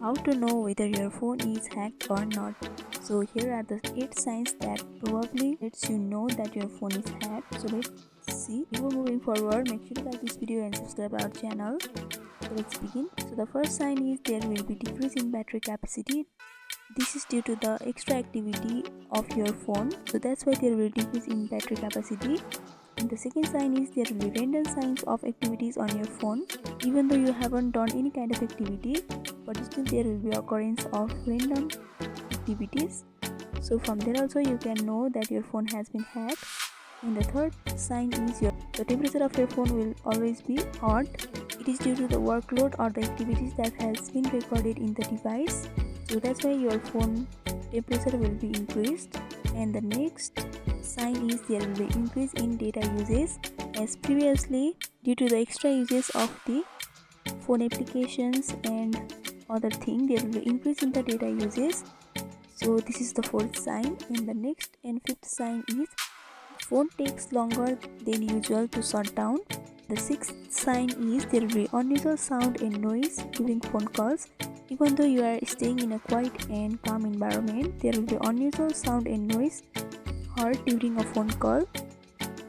How to know whether your phone is hacked or not. So here are the 8 signs that probably lets you know that your phone is hacked. So let's see. Before moving forward, make sure to like this video and subscribe our channel. So let's begin. So the first sign is there will be decrease in battery capacity. This is due to the extra activity of your phone. So that's why there will decrease in battery capacity. And the second sign is there will be random signs of activities on your phone. Even though you haven't done any kind of activity, but still there will be occurrence of random activities. So from there also you can know that your phone has been hacked. And the third sign is the temperature of your phone will always be hot. It is due to the workload or the activities that has been recorded in the device. So that's why your phone temperature will be increased. And the next sign is there will be increase in data usage, as previously due to the extra uses of the phone applications and other thing, there will be increase in the data usage. So this is the fourth sign. And the next and fifth sign is phone takes longer than usual to shut down. The sixth sign is there will be unusual sound and noise during phone calls. Even though you are staying in a quiet and calm environment, there will be unusual sound and noise heard during a phone call.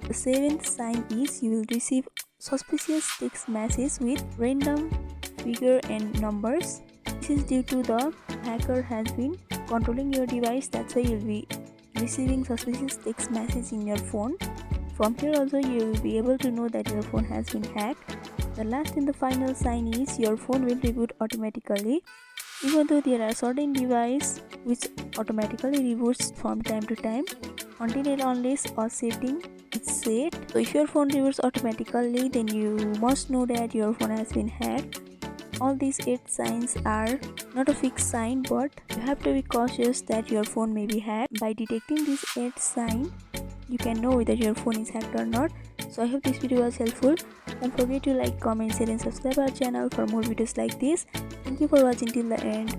The seventh sign is you will receive suspicious text messages with random figure and numbers. This is due to the hacker has been controlling your device. That's why you will be receiving suspicious text message in your phone. From here also you will be able to know that your phone has been hacked. The last and the final sign is your phone will reboot automatically. Even though there are certain devices which automatically reboots from time to time, until and unless a setting is set. So if your phone reboots automatically, then you must know that your phone has been hacked. All these 8 signs are not a fixed sign, but you have to be cautious that your phone may be hacked. By detecting these 8 signs, you can know whether your phone is hacked or not. So I hope this video was helpful. Don't forget to like, comment, share and subscribe our channel for more videos like this. Thank you for watching till the end.